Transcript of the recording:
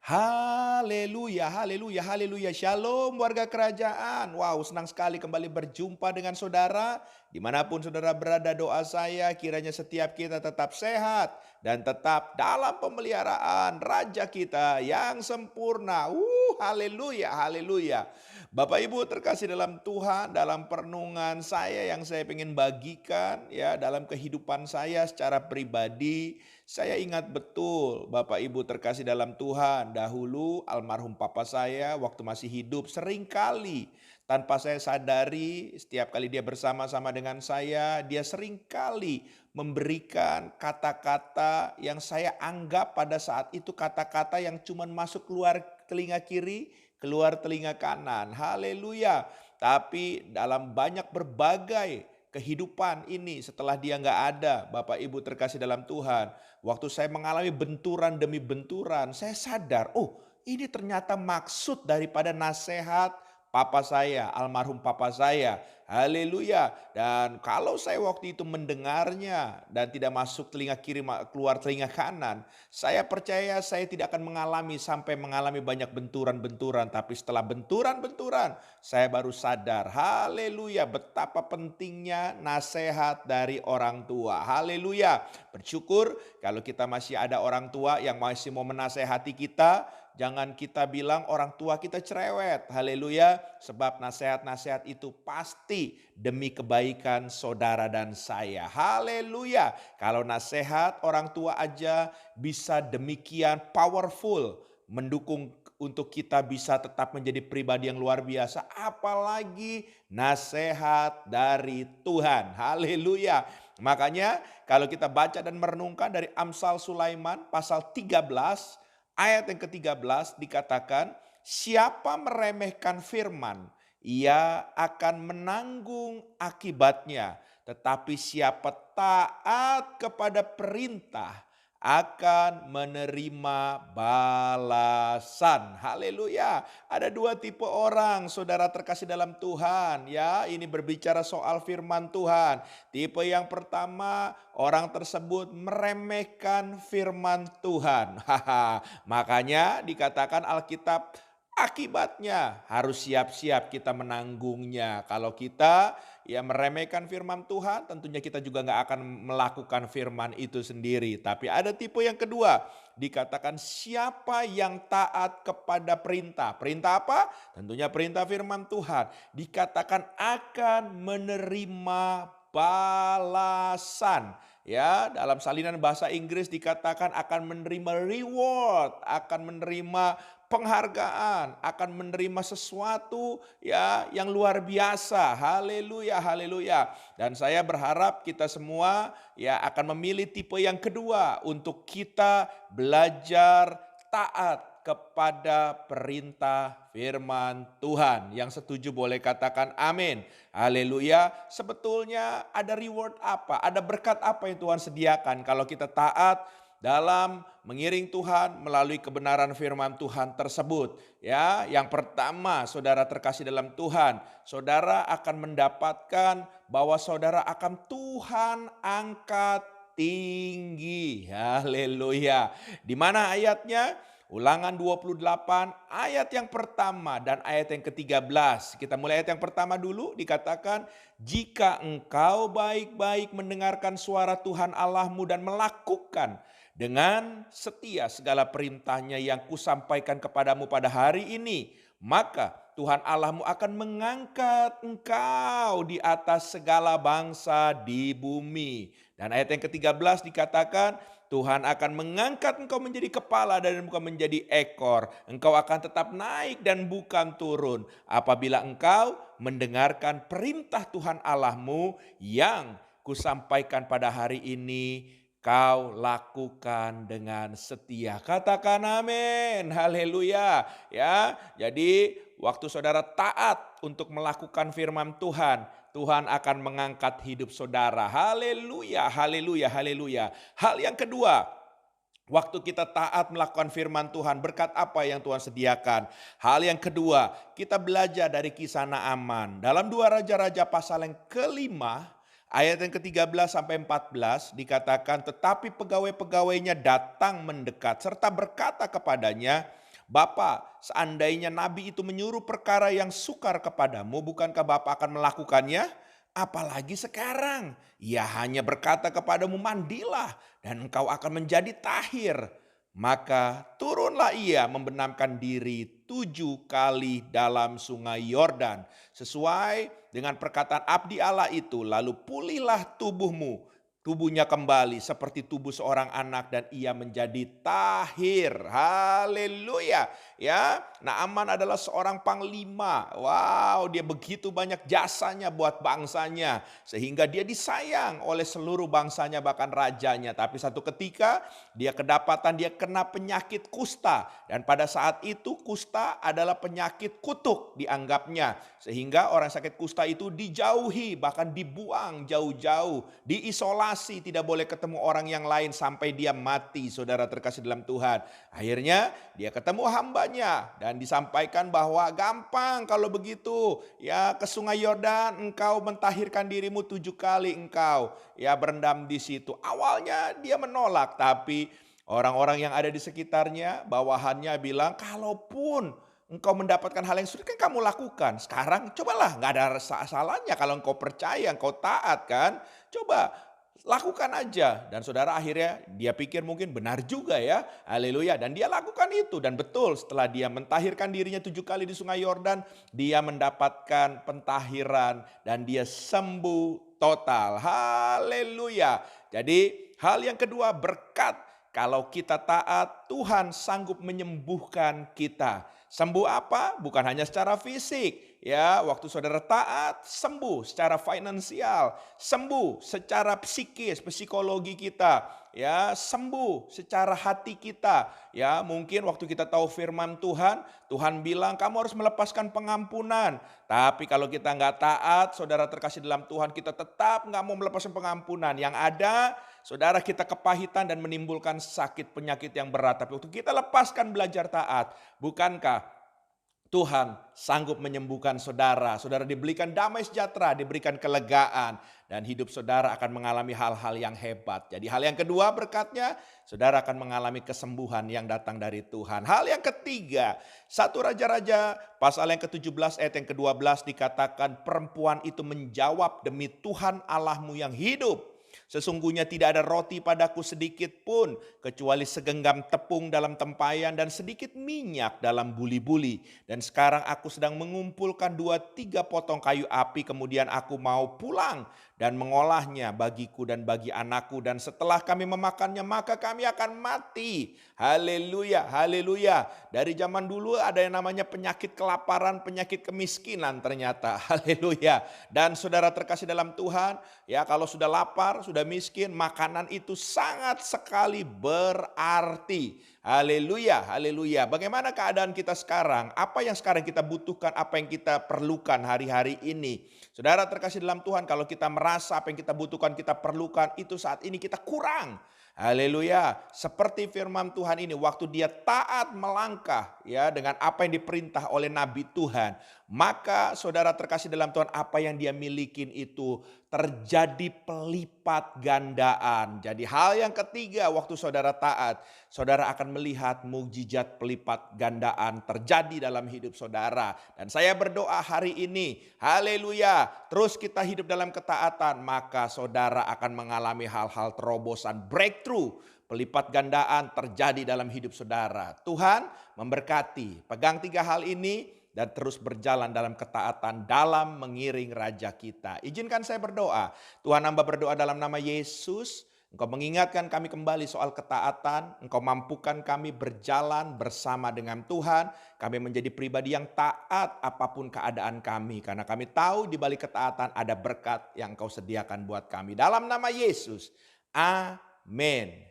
Haleluya, haleluya, haleluya. Shalom warga kerajaan. Wow, senang sekali kembali berjumpa dengan saudara. Dimanapun saudara berada, doa saya kiranya setiap kita tetap sehat dan tetap dalam pemeliharaan Raja kita yang sempurna. Haleluya, haleluya. Bapak Ibu terkasih dalam Tuhan, dalam perenungan saya yang saya ingin bagikan ya dalam kehidupan saya secara pribadi. Saya ingat betul Bapak Ibu terkasih dalam Tuhan, dahulu almarhum papa saya waktu masih hidup seringkali tanpa saya sadari setiap kali dia bersama-sama dengan saya, dia seringkali memberikan kata-kata yang saya anggap pada saat itu kata-kata yang cuman masuk keluar telinga kiri, keluar telinga kanan. Haleluya. Tapi dalam banyak berbagai kehidupan ini setelah dia nggak ada, Bapak Ibu terkasih dalam Tuhan. Waktu saya mengalami benturan demi benturan, saya sadar, oh ini ternyata maksud daripada nasihat papa saya, almarhum papa saya. Haleluya. Dan kalau saya waktu itu mendengarnya dan tidak masuk telinga kiri, keluar telinga kanan, saya percaya saya tidak akan mengalami banyak benturan-benturan. Tapi setelah benturan-benturan, saya baru sadar, haleluya, betapa pentingnya nasihat dari orang tua. Haleluya. Bersyukur kalau kita masih ada orang tua yang masih mau menasehati kita. Jangan kita bilang orang tua kita cerewet. Haleluya. Sebab nasihat-nasihat itu pasti demi kebaikan saudara dan saya. Haleluya. Kalau nasihat orang tua aja bisa demikian powerful, mendukung untuk kita bisa tetap menjadi pribadi yang luar biasa, apalagi nasihat dari Tuhan. Haleluya. Makanya kalau kita baca dan merenungkan dari Amsal Sulaiman pasal 13 ayat yang ke-13 dikatakan, siapa meremehkan firman, ia akan menanggung akibatnya. Tetapi siapa taat kepada perintah, akan menerima balasan. Haleluya. Ada dua tipe orang, saudara terkasih dalam Tuhan. Ya, ini berbicara soal firman Tuhan. Tipe yang pertama, orang tersebut meremehkan firman Tuhan. Makanya dikatakan Alkitab, akibatnya harus siap-siap kita menanggungnya. Kalau kita meremehkan firman Tuhan, tentunya kita juga nggak akan melakukan firman itu sendiri. Tapi ada tipe yang kedua, dikatakan siapa yang taat kepada perintah. Perintah apa? Tentunya perintah firman Tuhan. Dikatakan akan menerima balasan. Ya, dalam salinan bahasa Inggris dikatakan akan menerima reward, akan menerima penghargaan, akan menerima sesuatu ya yang luar biasa. Haleluya, haleluya. Dan saya berharap kita semua ya akan memilih tipe yang kedua untuk kita belajar taat kepada perintah firman Tuhan. Yang setuju boleh katakan amin. Haleluya. Sebetulnya ada reward apa? Ada berkat apa yang Tuhan sediakan kalau kita taat dalam mengiring Tuhan melalui kebenaran firman Tuhan tersebut. Ya, yang pertama, saudara terkasih dalam Tuhan, saudara akan mendapatkan bahwa saudara akan Tuhan angkat tinggi. Haleluya. Di mana ayatnya? Ulangan 28 ayat yang pertama dan ayat yang ke-13. Kita mulai ayat yang pertama dulu, dikatakan, jika engkau baik-baik mendengarkan suara Tuhan Allahmu dan melakukan dengan setia segala perintahnya yang kusampaikan kepadamu pada hari ini, maka Tuhan Allahmu akan mengangkat engkau di atas segala bangsa di bumi. Dan ayat yang ke-13 dikatakan, Tuhan akan mengangkat engkau menjadi kepala dan bukan menjadi ekor. Engkau akan tetap naik dan bukan turun. Apabila engkau mendengarkan perintah Tuhan Allahmu yang kusampaikan pada hari ini, kau lakukan dengan setia. Katakan amin. Haleluya. Ya, jadi waktu saudara taat untuk melakukan firman Tuhan, Tuhan akan mengangkat hidup saudara. Haleluya, haleluya, haleluya. Hal yang kedua, waktu kita taat melakukan firman Tuhan, berkat apa yang Tuhan sediakan? Hal yang kedua, kita belajar dari kisah Naaman. Dalam 2 Raja-Raja pasal yang kelima, ayat yang ke-13 sampai 14 dikatakan, tetapi pegawai-pegawainya datang mendekat serta berkata kepadanya, Bapa, seandainya nabi itu menyuruh perkara yang sukar kepadamu, bukankah Bapa akan melakukannya? Apalagi sekarang, ia hanya berkata kepadamu, mandilah dan engkau akan menjadi tahir. Maka turunlah ia membenamkan diri 7 kali dalam sungai Yordan. Sesuai dengan perkataan abdi Allah itu, lalu pulihlah tubuhmu. Tubuhnya kembali seperti tubuh seorang anak dan ia menjadi tahir. Haleluya. Ya, Naaman adalah seorang panglima. Wow, dia begitu banyak jasanya buat bangsanya sehingga dia disayang oleh seluruh bangsanya bahkan rajanya. Tapi satu ketika dia kedapatan dia kena penyakit kusta dan pada saat itu kusta adalah penyakit kutuk dianggapnya sehingga orang sakit kusta itu dijauhi bahkan dibuang jauh-jauh, diisolasi, tidak boleh ketemu orang yang lain sampai dia mati, saudara terkasih dalam Tuhan. Akhirnya dia ketemu hambanya dan disampaikan bahwa gampang kalau begitu ya, ke sungai Yordan engkau mentahirkan dirimu 7 kali, engkau ya berendam di situ. Awalnya dia menolak tapi orang-orang yang ada di sekitarnya bawahannya bilang, kalaupun engkau mendapatkan hal yang sulit kan kamu lakukan. Sekarang cobalah, nggak ada salahnya kalau engkau percaya, engkau taat kan. Coba lakukan aja. Dan saudara akhirnya dia pikir mungkin benar juga ya. Haleluya. Dan dia lakukan itu. Dan betul setelah dia mentahirkan dirinya 7 kali di sungai Yordan, dia mendapatkan pentahiran dan dia sembuh total. Haleluya. Jadi hal yang kedua, berkat. Kalau kita taat, Tuhan sanggup menyembuhkan kita. Sembuh apa? Bukan hanya secara fisik. Ya, waktu saudara taat, sembuh secara finansial, sembuh secara psikis, psikologi kita, ya, sembuh secara hati kita. Ya, mungkin waktu kita tahu firman Tuhan, Tuhan bilang kamu harus melepaskan pengampunan. Tapi kalau kita nggak taat, saudara terkasih dalam Tuhan, kita tetap nggak mau melepaskan pengampunan. Yang ada, saudara kita kepahitan dan menimbulkan sakit penyakit yang berat. Tapi waktu kita lepaskan belajar taat, bukankah Tuhan sanggup menyembuhkan saudara. Saudara diberikan damai sejahtera, diberikan kelegaan. Dan hidup saudara akan mengalami hal-hal yang hebat. Jadi hal yang kedua berkatnya, saudara akan mengalami kesembuhan yang datang dari Tuhan. Hal yang ketiga, 1 Raja-Raja pasal yang ke-17 ayat yang ke-12 dikatakan perempuan itu menjawab, demi Tuhan Allahmu yang hidup. Sesungguhnya tidak ada roti padaku sedikit pun, kecuali segenggam tepung dalam tempayan dan sedikit minyak dalam buli-buli. Dan sekarang aku sedang mengumpulkan 2-3 potong kayu api, kemudian aku mau pulang dan mengolahnya bagiku dan bagi anakku. Dan setelah kami memakannya, maka kami akan mati. Haleluya, haleluya. Dari zaman dulu ada yang namanya penyakit kelaparan, penyakit kemiskinan ternyata. Haleluya. Dan saudara terkasih dalam Tuhan, ya kalau sudah lapar, sudah miskin, makanan itu sangat sekali berarti. Haleluya, haleluya. Bagaimana keadaan kita sekarang? Apa yang sekarang kita butuhkan, apa yang kita perlukan hari-hari ini? Saudara terkasih dalam Tuhan, kalau kita merasa apa yang kita butuhkan, kita perlukan, itu saat ini kita kurang. Haleluya. Seperti firman Tuhan ini, waktu dia taat melangkah ya dengan apa yang diperintah oleh nabi Tuhan, maka saudara terkasih dalam Tuhan, apa yang dia milikin itu terjadi pelipat gandaan. Jadi hal yang ketiga, waktu saudara taat, saudara akan melihat mukjizat pelipat gandaan terjadi dalam hidup saudara. Dan saya berdoa hari ini, haleluya, terus kita hidup dalam ketaatan, maka saudara akan mengalami hal-hal terobosan, breakthrough, pelipat gandaan terjadi dalam hidup saudara. Tuhan memberkati. Pegang 3 hal ini dan terus berjalan dalam ketaatan dalam mengiring Raja kita. Izinkan saya berdoa. Tuhan, hamba berdoa dalam nama Yesus. Engkau mengingatkan kami kembali soal ketaatan. Engkau mampukan kami berjalan bersama dengan Tuhan. Kami menjadi pribadi yang taat apapun keadaan kami. Karena kami tahu di balik ketaatan ada berkat yang Engkau sediakan buat kami. Dalam nama Yesus. Amin.